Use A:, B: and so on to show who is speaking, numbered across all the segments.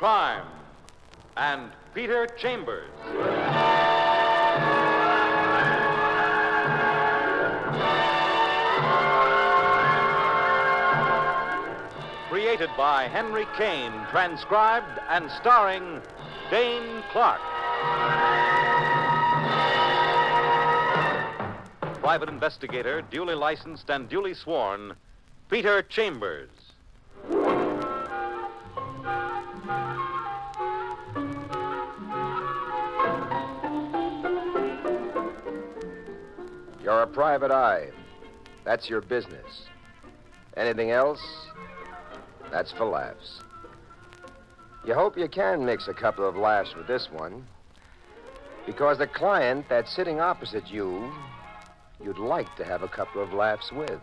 A: crime and Peter Chambers. Created by Henry Kane, transcribed and starring Dane Clark. Private investigator, duly licensed and duly sworn, Peter Chambers.
B: You're a private eye. That's your business. Anything else? That's for laughs. You hope you can mix a couple of laughs with this one, because the client that's sitting opposite you, you'd like to have a couple of laughs with.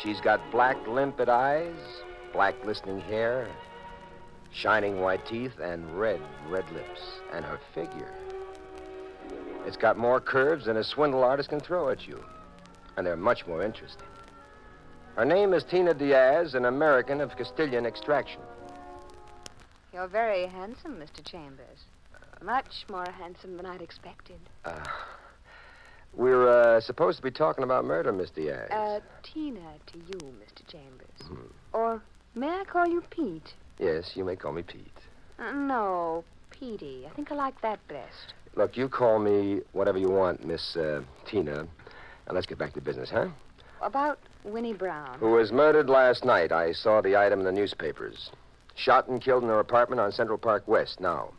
B: She's got black, limpid eyes, black, glistening hair, shining white teeth, and red lips. And her figure, it's got more curves than a swindle artist can throw at you. And they're much more interesting. Her name is Tina Diaz, an American of Castilian extraction.
C: You're very handsome, Mr. Chambers. Much more handsome than I'd expected.
B: We're supposed to be talking about murder, Miss Diaz.
C: Tina to you, Mr. Chambers. Or may I call you Pete?
B: Yes, you may call me Pete.
C: No, Petey. I think I like that best.
B: Look, you call me whatever you want, Miss Tina. Now, let's get back to business, huh?
C: About Winnie Brown.
B: Who was murdered last night. I saw the item in the newspapers. Shot and killed in her apartment on Central Park West. Now,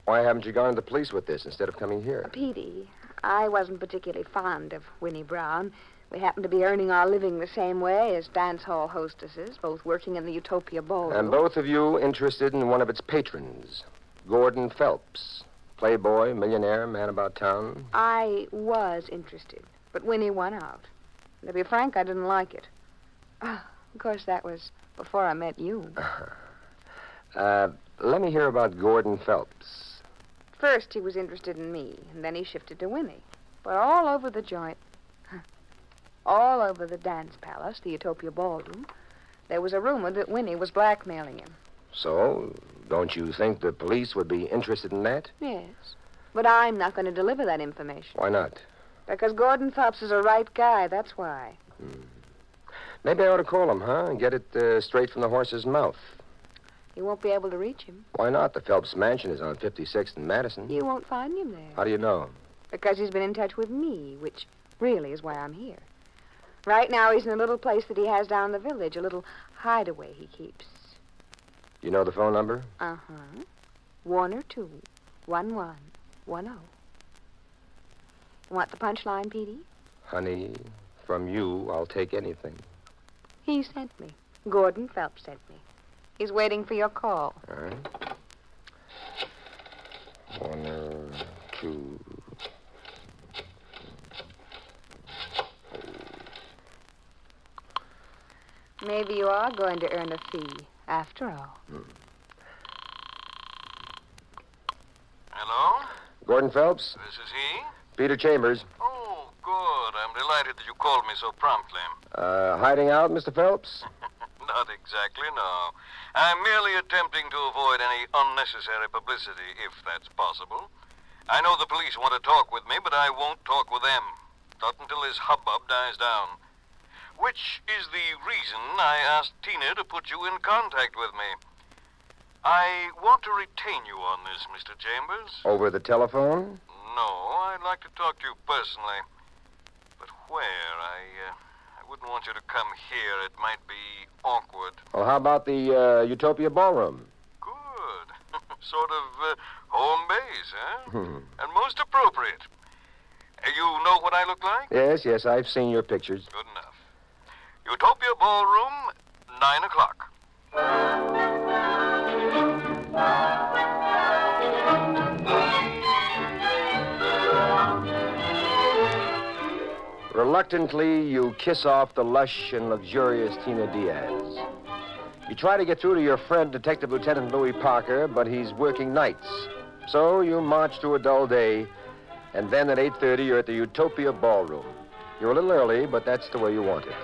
B: why haven't you gone to the police with this instead of coming here?
C: Petey, I wasn't particularly fond of Winnie Brown. We happened to be earning our living the same way as dance hall hostesses, both working in the Utopia Ballroom.
B: And both of you interested in one of its patrons, Gordon Phelps. Playboy, millionaire, man about town.
C: I was interested, but Winnie won out. To be frank, I didn't like it. Of course, that was before I met you.
B: Let me hear about Gordon Phelps.
C: First, he was interested in me, and then he shifted to Winnie. But all over the joint, all over the dance palace, the Utopia Ballroom, there was a rumor that Winnie was blackmailing him.
B: So, don't you think the police would be interested in that?
C: Yes, but I'm not going to deliver that information.
B: Why not?
C: Because Gordon Phelps is a right guy, that's why.
B: Maybe I ought to call him, huh? And get it straight from the horse's mouth.
C: You won't be able to reach him.
B: Why not? The Phelps mansion is on 56th and Madison.
C: You won't find him there.
B: How do you know?
C: Because he's been in touch with me, which really is why I'm here. Right now, he's in a little place that he has down the village, a little hideaway he keeps.
B: You know the phone number?
C: 102-1110. Want the punchline, Petey?
B: Honey, from you, I'll take anything.
C: He sent me. Gordon Phelps sent me. He's waiting for your call.
B: All right. 1 or 2.
C: Maybe you are going to earn a fee, after all.
D: Hello?
B: Gordon Phelps?
D: This is he?
B: Peter Chambers.
D: Oh, good. I'm delighted that you called me so promptly.
B: Hiding out, Mr. Phelps?
D: Not exactly, no. I'm merely attempting to avoid any unnecessary publicity, if that's possible. I know the police want to talk with me, but I won't talk with them. Not until this hubbub dies down. Which is the reason I asked Tina to put you in contact with me. I want to retain you on this, Mr. Chambers.
B: Over the telephone?
D: No, I'd like to talk to you personally. But where? I wouldn't want you to come here. It might be awkward.
B: Well, how about the Utopia Ballroom?
D: Good. Sort of home base, huh? And most appropriate. You know what I look like?
B: Yes, I've seen your pictures.
D: Good enough. Utopia Ballroom, 9 o'clock.
B: Reluctantly, you kiss off the lush and luxurious Tina Diaz. You try to get through to your friend, Detective Lieutenant Louis Parker, but he's working nights. So you march through a dull day, and then at 8:30, you're at the Utopia Ballroom. You're a little early, but that's the way you want it.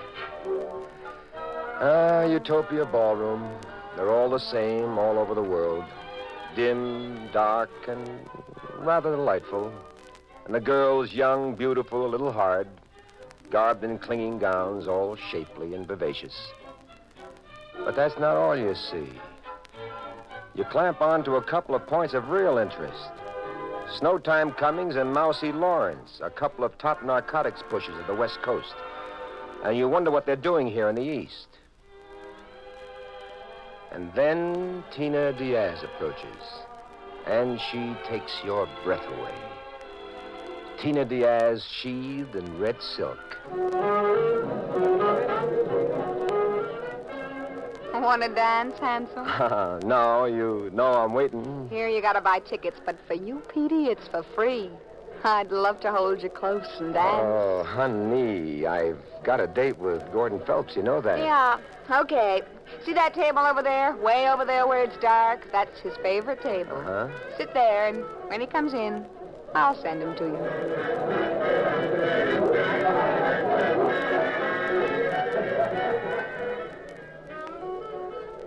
B: Utopia Ballroom. They're all the same all over the world. Dim, dark, and rather delightful. And the girls, young, beautiful, a little hard, garbed in clinging gowns, all shapely and vivacious. But that's not all you see. You clamp on to a couple of points of real interest. Snowtime Cummings and Mousy Lawrence, a couple of top narcotics pushers of the West Coast. And you wonder what they're doing here in the East. And then Tina Diaz approaches, and she takes your breath away. Tina Diaz sheathed in red silk.
C: Want to dance, handsome?
B: No, you know I'm waiting.
C: Here, you gotta buy tickets, but for you, Petey, it's for free. I'd love to hold you close and dance.
B: Oh, honey, I've got a date with Gordon Phelps, you know that.
C: Yeah, okay. See that table over there? Way over there where it's dark? That's his favorite table.
B: Uh-huh.
C: Sit there, and when he comes in, I'll send him to you.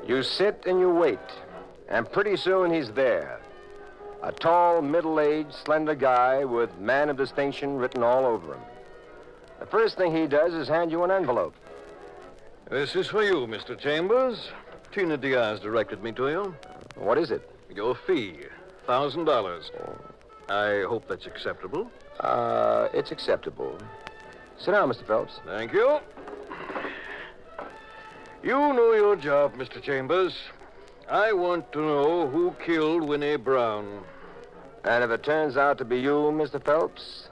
B: You sit and you wait, and pretty soon he's there. A tall, middle-aged, slender guy with man of distinction written all over him. The first thing he does is hand you an envelope.
D: This is for you, Mr. Chambers. Tina Diaz directed me to you.
B: What is it?
D: Your fee, $1,000. I hope that's acceptable.
B: It's acceptable. Sit down, Mr. Phelps.
D: Thank you. You know your job, Mr. Chambers. I want to know who killed Winnie Brown.
B: And if it turns out to be you, Mr. Phelps,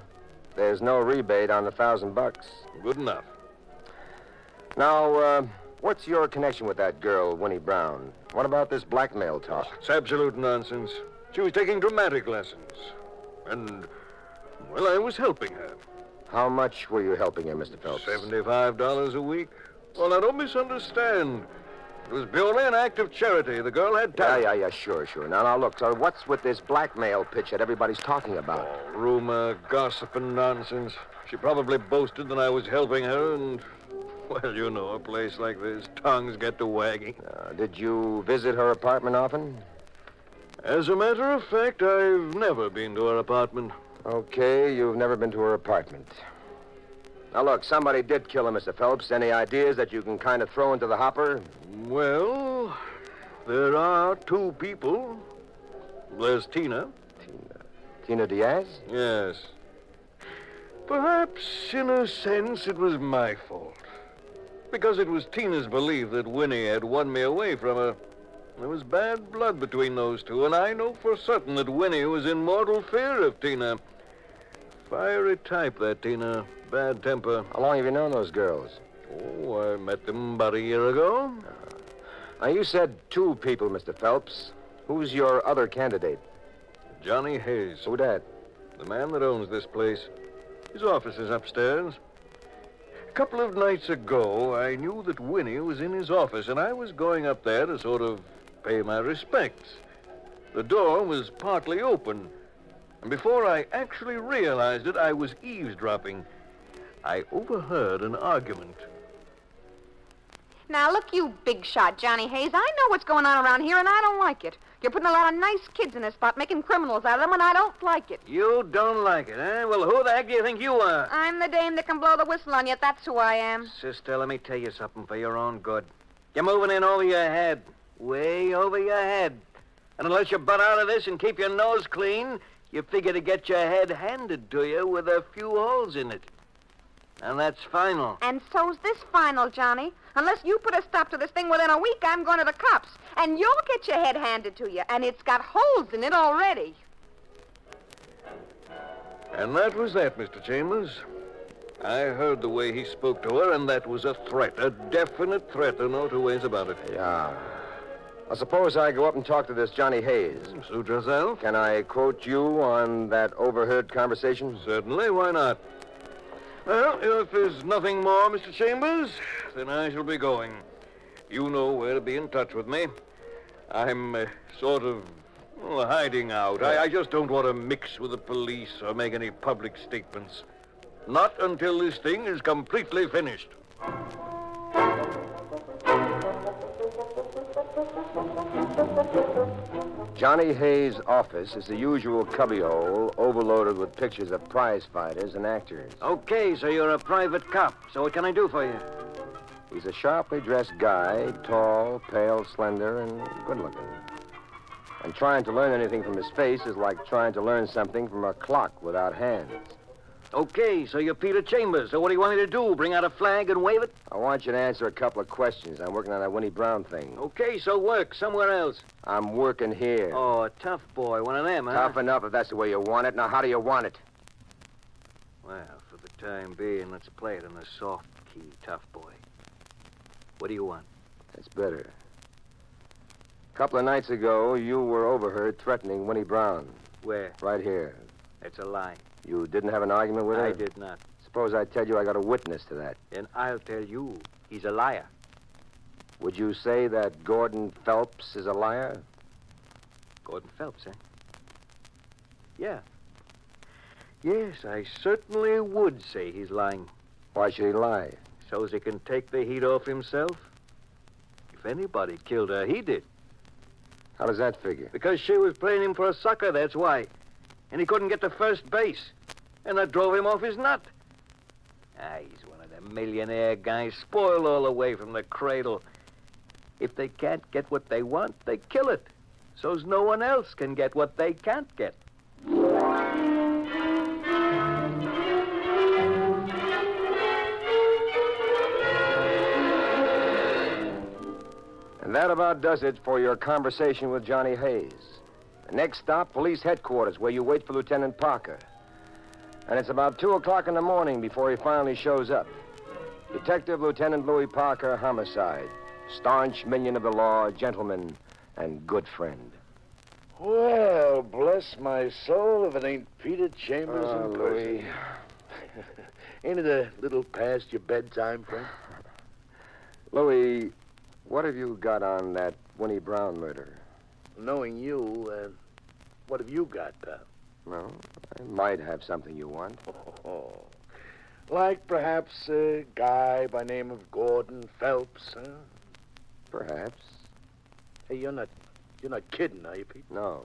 B: there's no rebate on the $1,000.
D: Good enough.
B: Now, what's your connection with that girl, Winnie Brown? What about this blackmail talk?
D: It's absolute nonsense. She was taking dramatic lessons. And, well, I was helping her.
B: How much were you helping her, Mr. Phelps?
D: $75 a week. Well, now, don't misunderstand. It was purely an act of charity. The girl had talent.
B: Yeah, sure. Now, look, so what's with this blackmail pitch that everybody's talking about?
D: Oh, rumor, gossip, and nonsense. She probably boasted that I was helping her, and, well, you know, a place like this, tongues get to wagging.
B: Did you visit her apartment often?
D: As a matter of fact, I've never been to her apartment.
B: Okay, you've never been to her apartment. Now, look, somebody did kill her, Mr. Phelps. Any ideas that you can kind of throw into the hopper?
D: Well, there are two people. There's Tina.
B: Tina Diaz?
D: Yes. Perhaps, in a sense, it was my fault. Because it was Tina's belief that Winnie had won me away from her. There was bad blood between those two, and I know for certain that Winnie was in mortal fear of Tina. Fiery type, that Tina. Bad temper.
B: How long have you known those girls?
D: Oh, I met them about a year ago.
B: Now, you said two people, Mr. Phelps. Who's your other candidate?
D: Johnny Hayes.
B: Who that?
D: The man that owns this place. His office is upstairs. A couple of nights ago, I knew that Winnie was in his office, and I was going up there to sort of pay my respects. The door was partly open, and before I actually realized it, I was eavesdropping. I overheard an argument.
C: Now, look, you big shot, Johnny Hayes. I know what's going on around here, and I don't like it. You're putting a lot of nice kids in this spot, making criminals out of them, and I don't like it.
D: You don't like it, eh? Well, who the heck do you think you are?
C: I'm the dame that can blow the whistle on you. That's who I am.
D: Sister, let me tell you something for your own good. You're moving in over your head. Way over your head. And unless you butt out of this and keep your nose clean, you figure to get your head handed to you with a few holes in it. And that's final.
C: And so's this final, Johnny. Unless you put a stop to this thing within a week, I'm going to the cops. And you'll get your head handed to you. And it's got holes in it already.
D: And that was that, Mr. Chambers. I heard the way he spoke to her, and that was a threat. A definite threat. There are no two ways about it.
B: Yeah. Well, suppose I go up and talk to this Johnny Hayes.
D: Suit yourself.
B: Can I quote you on that overheard conversation?
D: Certainly. Why not? Well, if there's nothing more, Mr. Chambers, then I shall be going. You know where to be in touch with me. I'm sort of hiding out. I just don't want to mix with the police or make any public statements. Not until this thing is completely finished.
B: Johnny Hayes' office is the usual cubbyhole overloaded with pictures of prize fighters and actors.
E: Okay, so you're a private cop. So what can I do for you?
B: He's a sharply dressed guy, tall, pale, slender, and good-looking. And trying to learn anything from his face is like trying to learn something from a clock without hands.
E: Okay, so you're Peter Chambers. So what do you want me to do? Bring out a flag and wave it?
B: I want you to answer a couple of questions. I'm working on that Winnie Brown thing.
E: Okay, so work somewhere else.
B: I'm working here.
E: Oh, a tough boy. One of them, huh?
B: Tough enough if that's the way you want it. Now, how do you want it?
E: Well, for the time being, let's play it in the soft key, tough boy. What do you want?
B: That's better. A couple of nights ago, you were overheard threatening Winnie Brown.
E: Where?
B: Right here.
E: It's a lie.
B: You didn't have an argument with her?
E: I did not.
B: Suppose I tell you I got a witness to that.
E: Then I'll tell you, he's a liar.
B: Would you say that Gordon Phelps is a liar?
E: Gordon Phelps, eh? Yeah. Yes, I certainly would say he's lying.
B: Why should he lie?
E: So's he can take the heat off himself. If anybody killed her, he did.
B: How does that figure?
E: Because she was playing him for a sucker, that's why. And he couldn't get to first base. And that drove him off his nut. He's one of them millionaire guys, spoiled all the way from the cradle. If they can't get what they want, they kill it. So's no one else can get what they can't get.
B: And that about does it for your conversation with Johnny Hayes. The next stop, police headquarters, where you wait for Lieutenant Parker. And it's about 2 o'clock in the morning before he finally shows up. Detective Lieutenant Louis Parker, homicide. Staunch minion of the law, gentleman, and good friend.
F: Well, bless my soul if it ain't Peter Chambers in person.
B: Louis.
F: Ain't it a little past your bedtime, friend?
B: Louis, what have you got on that Winnie Brown murder?
F: Knowing you, what have you got, pal?
B: Well, I might have something you want.
F: Oh, like perhaps a guy by name of Gordon Phelps, huh?
B: Perhaps.
F: Hey, you're not kidding, are you, Pete?
B: No,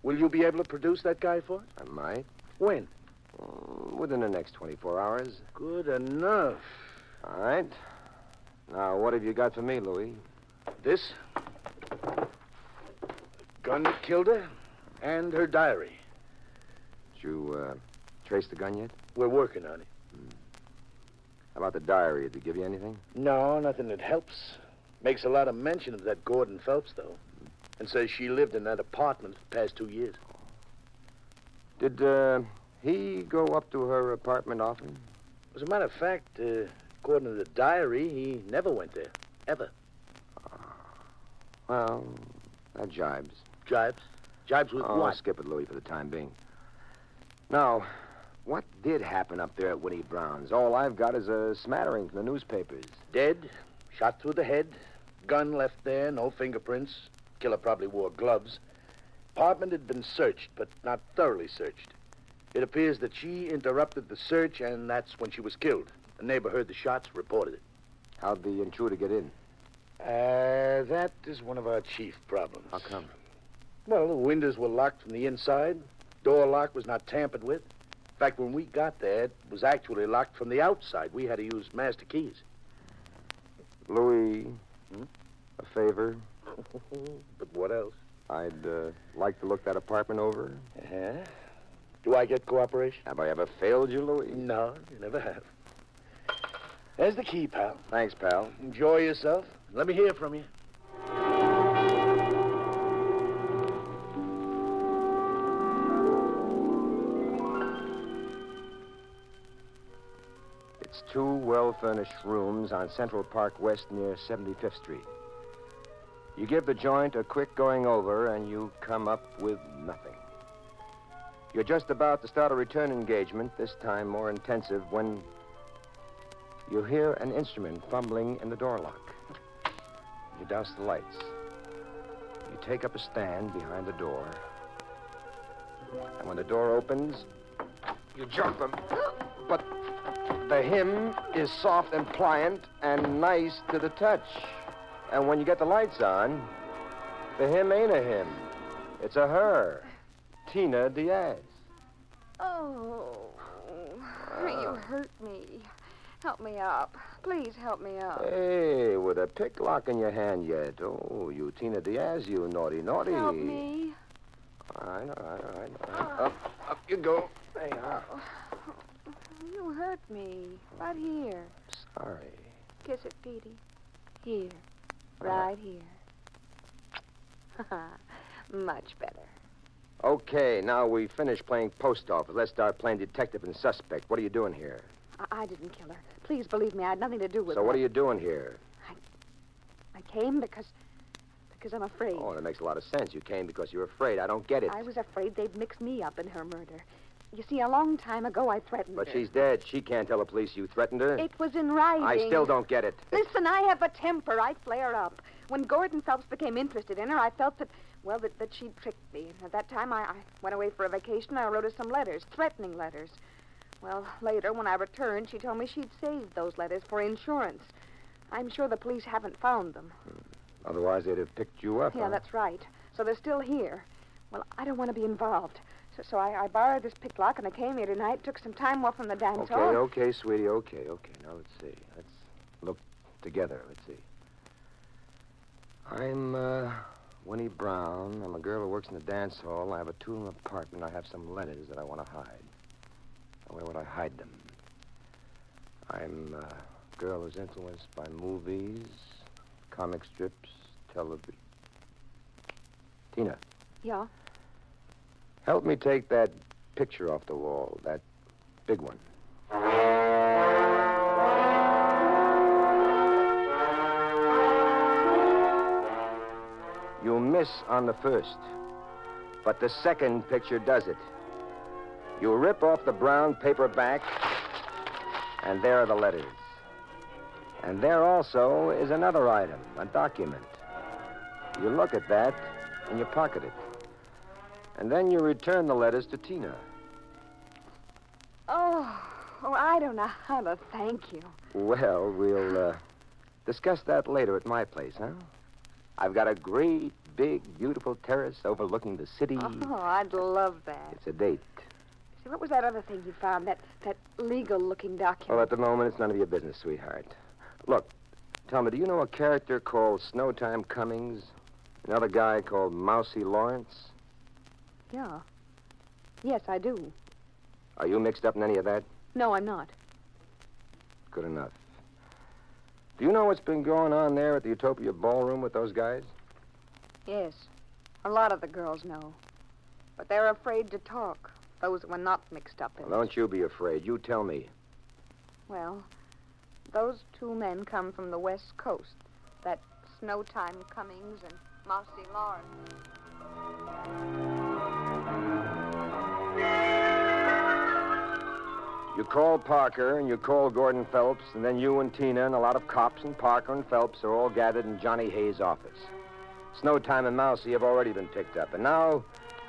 F: Will you be able to produce that guy for us?
B: I might.
F: When?
B: Within the next 24 hours.
F: Good enough.
B: All right. Now, what have you got for me, Louis?
F: This? Gun that killed her, and her diary.
B: Did you, trace the gun yet?
F: We're working on it.
B: How about the diary? Did it give you anything?
F: No, nothing that helps. Makes a lot of mention of that Gordon Phelps, though. And says she lived in that apartment the past 2 years.
B: Did, he go up to her apartment often?
F: As a matter of fact, according to the diary, he never went there. Ever.
B: Well, that jibes.
F: Jibes? Jibes with what?
B: Skip it, Louis, for the time being. Now, what did happen up there at Winnie Brown's? All I've got is a smattering from the newspapers.
F: Dead, shot through the head, gun left there, no fingerprints. Killer probably wore gloves. Apartment had been searched, but not thoroughly searched. It appears that she interrupted the search, and that's when she was killed. A neighbor heard the shots, reported it.
B: How'd the intruder get in?
F: That is one of our chief problems.
B: How come?
F: Well, the windows were locked from the inside. Door lock was not tampered with. In fact, when we got there, it was actually locked from the outside. We had to use master keys.
B: Louis, a favor?
F: But what else?
B: I'd like to look that apartment over.
F: Uh-huh. Do I get cooperation?
B: Have I ever failed you, Louis?
F: No, you never have. There's the key, pal.
B: Thanks, pal.
F: Enjoy yourself. Let me hear from you.
B: It's 2 well-furnished rooms on Central Park West near 75th Street. You give the joint a quick going over, and you come up with nothing. You're just about to start a return engagement, this time more intensive, when you hear an instrument fumbling in the door lock. You douse the lights. You take up a stand behind the door. And when the door opens, you jump them. But the hymn is soft and pliant and nice to the touch. And when you get the lights on, the hymn ain't a hymn. It's a her. Tina Diaz.
C: Oh, you hurt me. Help me up. Please help me up.
B: Hey, with a picklock in your hand yet. Oh, you Tina Diaz, you naughty, naughty.
C: Help me.
B: All right. Up you go. There you are.
C: You hurt me. Right here.
B: Sorry.
C: Kiss it, Petey. Here. Right here. Much better.
B: Okay, now we finished playing post office. Let's start playing detective and suspect. What are you doing here?
C: I didn't kill her. Please believe me, I had nothing to do with
B: So
C: that.
B: what are you doing here?
C: I came because I'm afraid.
B: Oh, that makes a lot of sense. You came because you're afraid. I don't get it.
C: I was afraid they'd mix me up in her murder. You see, a long time ago, I threatened
B: But
C: her.
B: she's dead. She can't tell the police you threatened her.
C: It was in writing.
B: I still don't get it.
C: Listen, I have a temper. I flare up. When Gordon Phelps became interested in her, I felt that she'd tricked me. At that time, I went away for a vacation. I wrote her some letters, threatening letters. Well, later, when I returned, she told me she'd saved those letters for insurance. I'm sure the police haven't found them.
B: Otherwise, they'd have picked you up.
C: Yeah,
B: huh?
C: that's right. So they're still here. Well, I don't want to be involved. So I borrowed this picklock, and I came here tonight, took some time off from the dance hall.
B: Okay, sweetie, okay. Now, let's see. Let's look together. Let's see. I'm, Winnie Brown. I'm a girl who works in the dance hall. I have a two-room apartment. I have some letters that I want to hide. Where would I hide them? I'm a girl who's influenced by movies, comic strips, television. Tina.
C: Yeah?
B: Help me take that picture off the wall, that big one. You miss on the first, but the second picture does it. You rip off the brown paper back, and there are the letters. And there also is another item, a document. You look at that, and you pocket it. And then you return the letters to Tina.
C: Oh, I don't know how to thank you.
B: Well, we'll discuss that later at my place, huh? I've got a great, big, beautiful terrace overlooking the city.
C: Oh, I'd love that.
B: It's a date.
C: See, what was that other thing you found, that legal-looking document?
B: Well, at the moment, it's none of your business, sweetheart. Look, tell me, do you know a character called Snowtime Cummings? Another guy called Mousy Lawrence?
C: Yeah. Yes, I do.
B: Are you mixed up in any of that?
C: No, I'm not.
B: Good enough. Do you know what's been going on there at the Utopia Ballroom with those guys?
C: Yes. A lot of the girls know. But they're afraid to talk. Those that were not mixed up in it.
B: Well, don't you be afraid. You tell me.
C: Well, those two men come from the West Coast. That Snowtime Cummings and Mousy Lawrence.
B: You call Parker and you call Gordon Phelps, and then you and Tina and a lot of cops and Parker and Phelps are all gathered in Johnny Hayes' office. Snowtime and Mousy have already been picked up, and now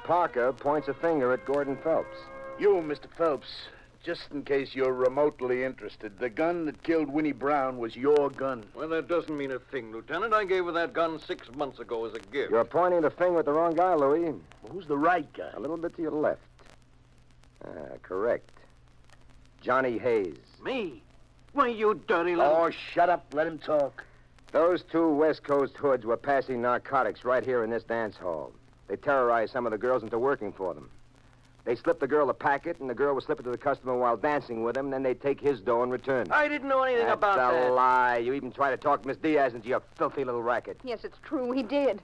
B: Parker points a finger at Gordon Phelps.
F: You, Mr. Phelps, just in case you're remotely interested, the gun that killed Winnie Brown was your gun.
E: Well, that doesn't mean a thing, Lieutenant. I gave her that gun 6 months ago as a gift.
B: You're pointing the finger at the wrong guy, Louis.
F: Well, who's the right guy?
B: A little bit to your left. Correct. Johnny Hayes.
E: Me? Why, you dirty little...
F: Oh, shut up. Let him talk.
B: Those two West Coast hoods were passing narcotics right here in this dance hall. They terrorized some of the girls into working for them. They slipped the girl a packet, and the girl would slip it to the customer while dancing with him, and then they'd take his dough in return.
E: I didn't know anything about that.
B: That's a lie. You even tried to talk Miss Diaz into your filthy little racket.
C: Yes, it's true. He did.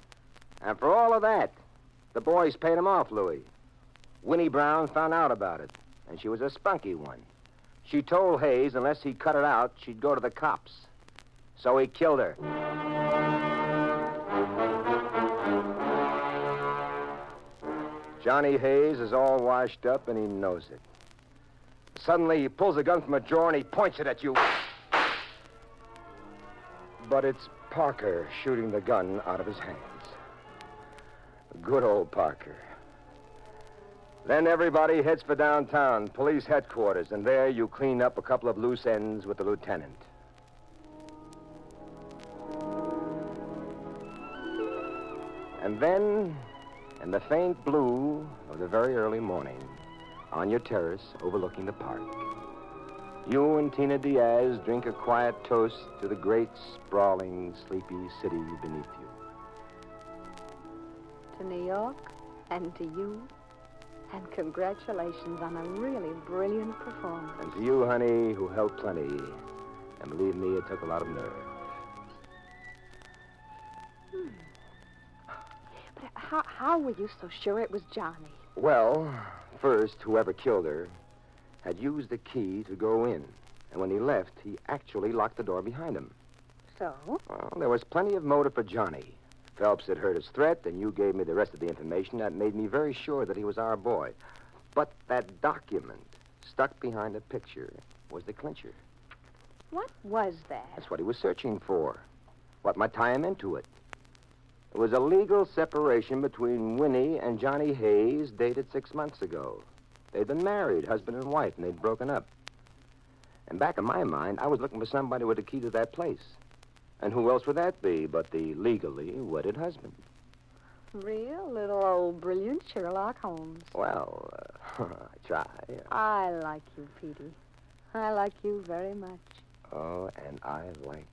B: And for all of that, the boys paid him off, Louis. Winnie Brown found out about it, and she was a spunky one. She told Hayes unless he cut it out, she'd go to the cops. So he killed her. Johnny Hayes is all washed up, and he knows it. Suddenly, he pulls a gun from a drawer, and he points it at you. But it's Parker shooting the gun out of his hands. Good old Parker. Then everybody heads for downtown, police headquarters, and there you clean up a couple of loose ends with the lieutenant. And then In the faint blue of the very early morning, on your terrace overlooking the park, you and Tina Diaz drink a quiet toast to the great, sprawling, sleepy city beneath you.
C: To New York and to you. And congratulations on a really brilliant performance.
B: And to you, honey, who helped plenty. And believe me, it took a lot of nerve.
C: But how were you so sure it was Johnny?
B: Well, first, whoever killed her had used the key to go in. And when he left, he actually locked the door behind him.
C: So?
B: Well, there was plenty of motive for Johnny. Phelps had heard his threat, and you gave me the rest of the information. That made me very sure that he was our boy. But that document stuck behind a picture was the clincher.
C: What was that?
B: That's what he was searching for. What might tie him into it? It was a legal separation between Winnie and Johnny Hayes dated 6 months ago. They'd been married, husband and wife, and they'd broken up. And back in my mind, I was looking for somebody with a key to that place. And who else would that be but the legally wedded husband?
C: Real little old brilliant Sherlock Holmes.
B: Well, I try.
C: I like you, Petey. I like you very much.
B: Oh, and I like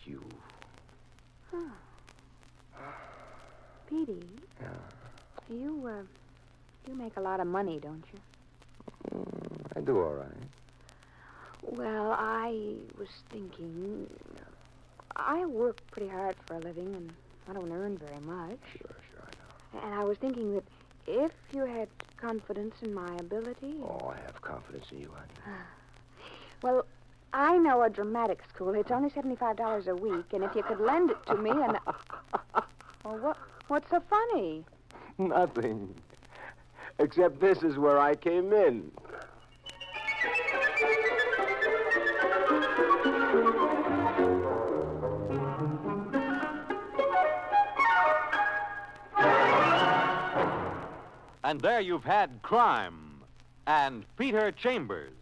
B: you.
C: Petey.
B: Yeah.
C: You make a lot of money, don't you?
B: I do all right.
C: Well, I was thinking... I work pretty hard for a living, and I don't earn very much.
B: Sure, I know.
C: And I was thinking that if you had confidence in my ability...
B: Oh, I have confidence in you, honey.
C: Well, I know a dramatic school. It's only $75 a week, and if you could lend it to me and... Well, what's so funny?
B: Nothing. Except this is where I came in.
A: And there you've had Crime and Peter Chambers.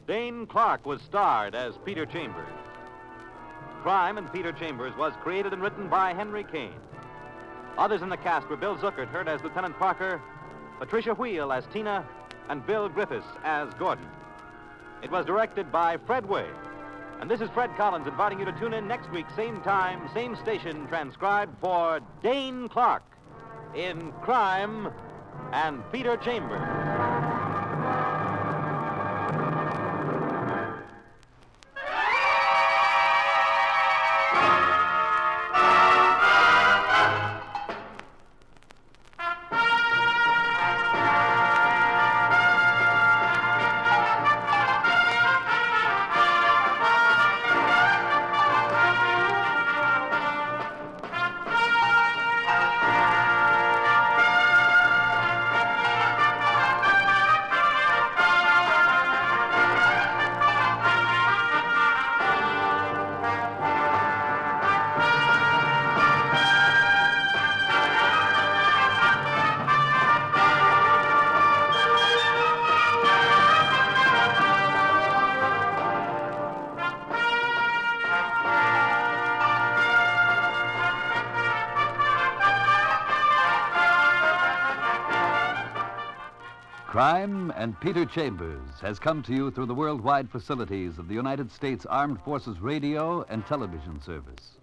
A: Dane Clark was starred as Peter Chambers. Crime and Peter Chambers was created and written by Henry Kane. Others in the cast were Bill Zuckert, heard as Lieutenant Parker, Patricia Wheel as Tina, and Bill Griffiths as Gordon. It was directed by Fred Way. And this is Fred Collins inviting you to tune in next week, same time, same station, transcribed for Dane Clark in Crime and Peter Chambers.
G: Crime and Peter Chambers has come to you through the worldwide facilities of the United States Armed Forces Radio and Television Service.